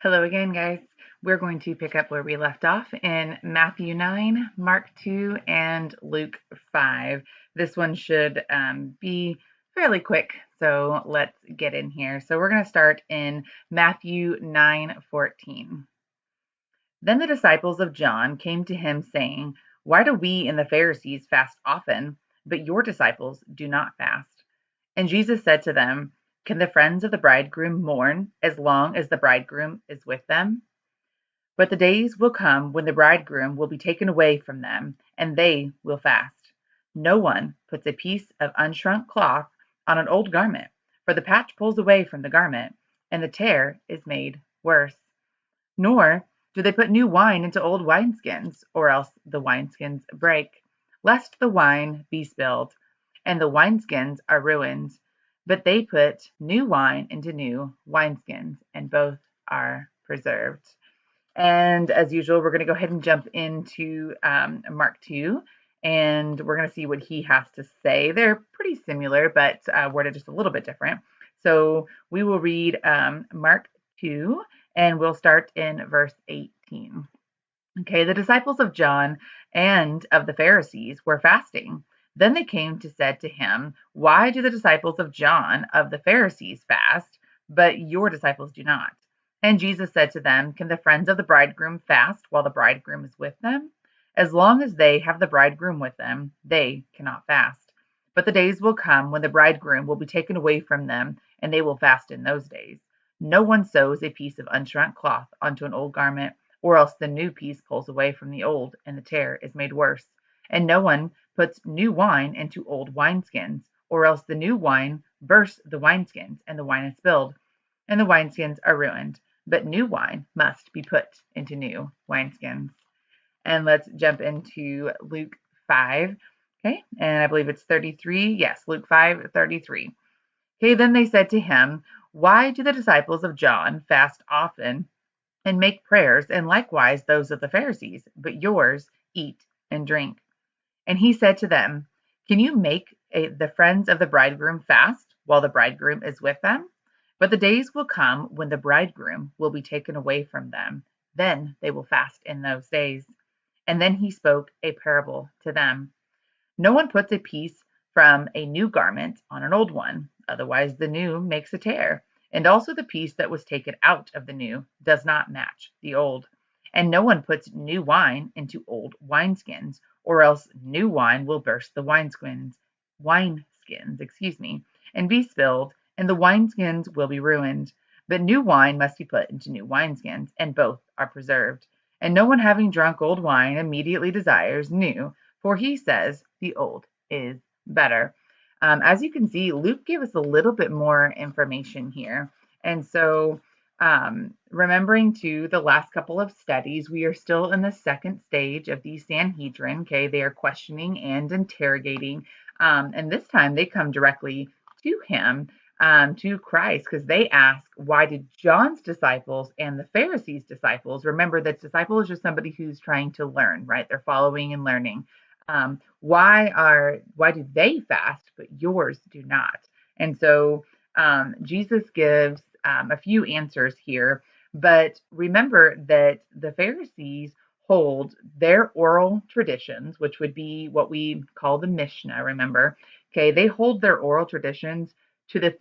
Hello again, guys. We're going to pick up where we left off in Matthew 9, Mark 2, and Luke 5. This one should be fairly quick, so let's get in here. So we're going to start in Matthew 9:14. Then the disciples of John came to him, saying, "Why do we and the Pharisees fast often, but your disciples do not fast?" And Jesus said to them, "Can the friends of the bridegroom mourn as long as the bridegroom is with them? But the days will come when the bridegroom will be taken away from them, and they will fast. No one puts a piece of unshrunk cloth on an old garment, for the patch pulls away from the garment, and the tear is made worse. Nor do they put new wine into old wineskins, or else the wineskins break, lest the wine be spilled, and the wineskins are ruined. But they put new wine into new wineskins, and both are preserved." And as usual, we're going to go ahead and jump into Mark 2, and we're going to see what he has to say. They're pretty similar, but worded just a little bit different. So we will read Mark 2, and we'll start in verse 18. Okay, the disciples of John and of the Pharisees were fasting. Then they came to said to him, "Why do the disciples of John of the Pharisees fast, but your disciples do not?" And Jesus said to them, "Can the friends of the bridegroom fast while the bridegroom is with them? As long as they have the bridegroom with them, they cannot fast. But the days will come when the bridegroom will be taken away from them, and they will fast in those days. No one sews a piece of unshrunk cloth onto an old garment, or else the new piece pulls away from the old, and the tear is made worse. And no one puts new wine into old wineskins, or else the new wine bursts the wineskins, and the wine is spilled, and the wineskins are ruined. But new wine must be put into new wineskins." And let's jump into Luke 5. Okay, and I believe it's 33. Yes, Luke 5:33. Okay, then they said to him, "Why do the disciples of John fast often and make prayers, and likewise those of the Pharisees, but yours eat and drink?" And he said to them, "Can you make the friends of the bridegroom fast while the bridegroom is with them? But the days will come when the bridegroom will be taken away from them. Then they will fast in those days." And then he spoke a parable to them. "No one puts a piece from a new garment on an old one, otherwise the new makes a tear, and also the piece that was taken out of the new does not match the old. And no one puts new wine into old wineskins, or else new wine will burst the wineskins, and be spilled, and the wineskins will be ruined. But new wine must be put into new wineskins, and both are preserved. And no one having drunk old wine immediately desires new, for he says the old is better." As you can see, Luke gave us a little bit more information here. And so, remembering to the last couple of studies, we are still in the second stage of the Sanhedrin. Okay, they are questioning and interrogating. And this time they come directly to him, to Christ, because they ask, why did John's disciples and the Pharisees' disciples, remember that disciple is just somebody who's trying to learn, right? They're following and learning. Why do they fast, but yours do not? And so Jesus gives a few answers here, but remember that the Pharisees hold their oral traditions, which would be what we call the Mishnah, remember? Okay, they hold their oral traditions to the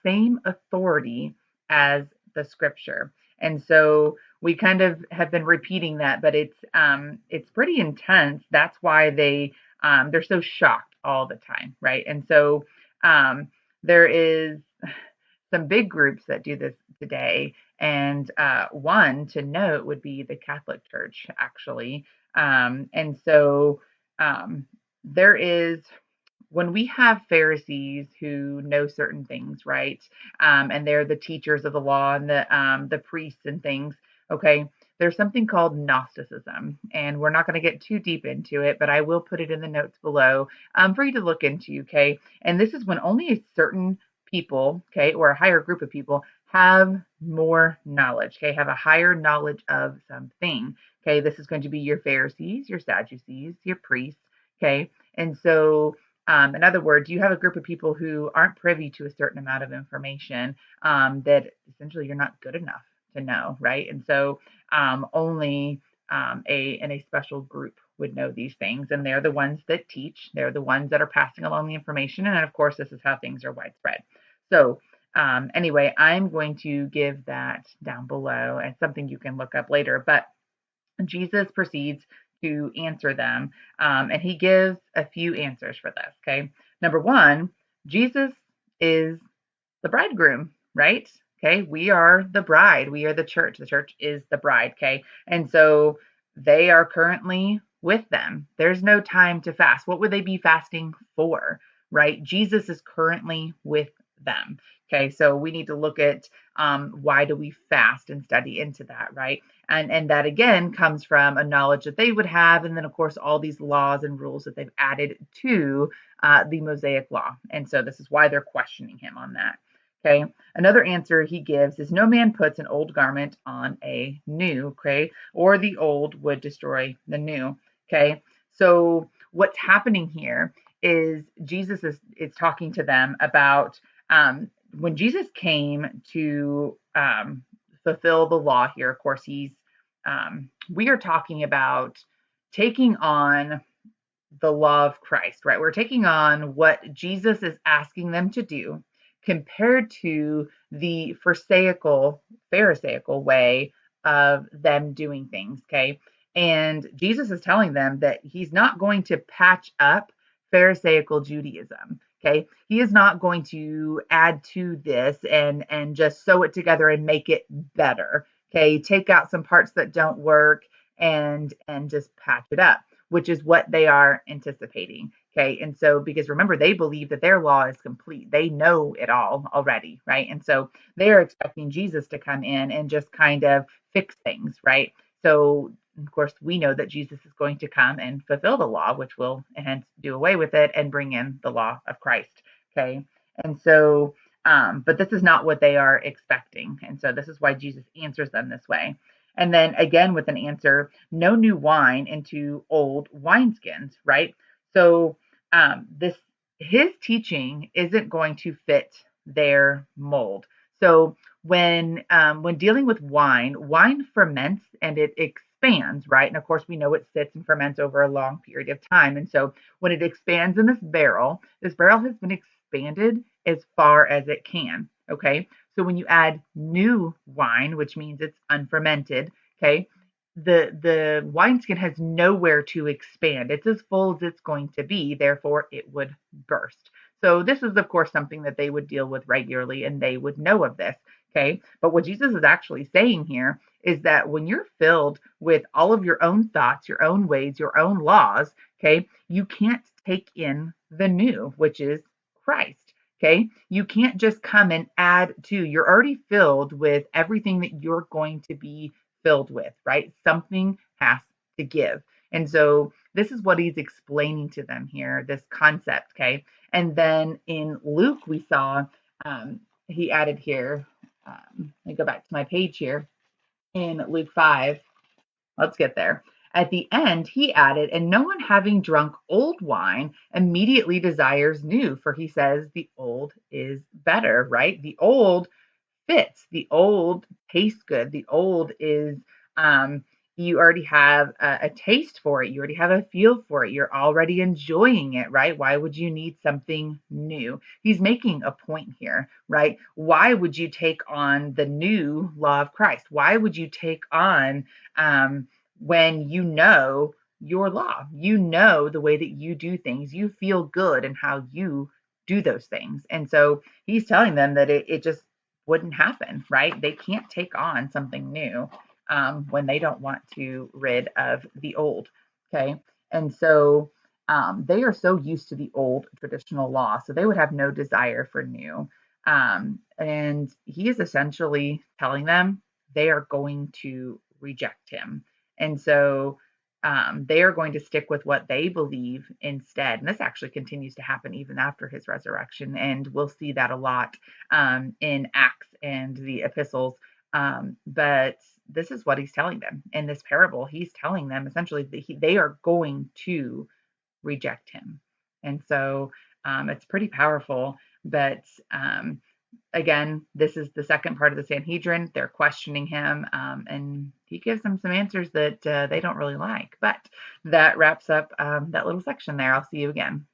same authority as the scripture. And so we kind of have been repeating that, but it's pretty intense. That's why they're so shocked all the time, right? And so there is some big groups that do this today, and one to note would be the Catholic Church, actually. And so there is when we have Pharisees who know certain things, right? And they're the teachers of the law and the priests and things. Okay, there's something called Gnosticism, and we're not going to get too deep into it, but I will put it in the notes below for you to look into. Okay, and this is when only a certain people, okay, or a higher group of people have more knowledge. Okay, have a higher knowledge of something. Okay, this is going to be your Pharisees, your Sadducees, your priests. Okay, and so in other words, you have a group of people who aren't privy to a certain amount of information that essentially you're not good enough to know, right? And so only a special group would know these things, and they're the ones that teach. They're the ones that are passing along the information, and of course, this is how things are widespread. So anyway, I'm going to give that down below as something you can look up later. But Jesus proceeds to answer them, and he gives a few answers for this. Okay, number one, Jesus is the bridegroom, right? Okay, we are the bride, we are the church. The church is the bride. Okay, and so they are currently with them. There's no time to fast. What would they be fasting for, right? Jesus is currently with them. Okay, so we need to look at why do we fast and study into that, right? And that again comes from a knowledge that they would have, and then of course all these laws and rules that they've added to the Mosaic law. And so this is why they're questioning him on that. Okay. Another answer he gives is no man puts an old garment on a new, okay, or the old would destroy the new. Okay. So what's happening here is Jesus is talking to them about when Jesus came to fulfill the law here. Of course, we are talking about taking on the law of Christ, right? We're taking on what Jesus is asking them to do compared to the Pharisaical way of them doing things, okay? And Jesus is telling them that he's not going to patch up Pharisaical Judaism, okay? He is not going to add to this and just sew it together and make it better, okay? Take out some parts that don't work and just patch it up, which is what they are anticipating. Okay. And so, because remember, they believe that their law is complete, they know it all already. Right. And so they are expecting Jesus to come in and just kind of fix things. Right. So, of course, we know that Jesus is going to come and fulfill the law, which will hence do away with it and bring in the law of Christ. Okay. And so, but this is not what they are expecting. And so, this is why Jesus answers them this way. And then again, with an answer, no new wine into old wineskins, right? So this his teaching isn't going to fit their mold. So when dealing with wine, wine ferments and it expands, right? And of course, we know it sits and ferments over a long period of time. And so when it expands in this barrel has been expanded as far as it can. Okay. So when you add new wine, which means it's unfermented, okay, the wineskin has nowhere to expand. It's as full as it's going to be, therefore it would burst. So this is of course something that they would deal with regularly and they would know of this, okay? But what Jesus is actually saying here is that when you're filled with all of your own thoughts, your own ways, your own laws, okay, you can't take in the new, which is Christ. Okay. You can't just come and add to, you're already filled with everything that you're going to be filled with, right? Something has to give. And so this is what he's explaining to them here, this concept. Okay. And then in Luke, we saw he added here, let me go back to my page here in Luke 5. Let's get there. At the end, he added, and no one having drunk old wine immediately desires new, for he says the old is better, right? The old fits. The old tastes good. The old is, you already have a taste for it. You already have a feel for it. You're already enjoying it, right? Why would you need something new? He's making a point here, right? Why would you take on the new law of Christ? Why would you take on when you know your law? You know the way that you do things. You feel good in how you do those things. And so he's telling them that it just wouldn't happen, right? They can't take on something new when they don't want to rid of the old. Okay. And so they are so used to the old traditional law, so they would have no desire for new. And he is essentially telling them they are going to reject him. And so they are going to stick with what they believe instead. And this actually continues to happen even after his resurrection. And we'll see that a lot in Acts and the epistles. But this is what he's telling them in this parable. He's telling them essentially that they are going to reject him. And so it's pretty powerful. But Again, this is the second part of the Sanhedrin. They're questioning him, and he gives them some answers that they don't really like. But that wraps up that little section there. I'll see you again.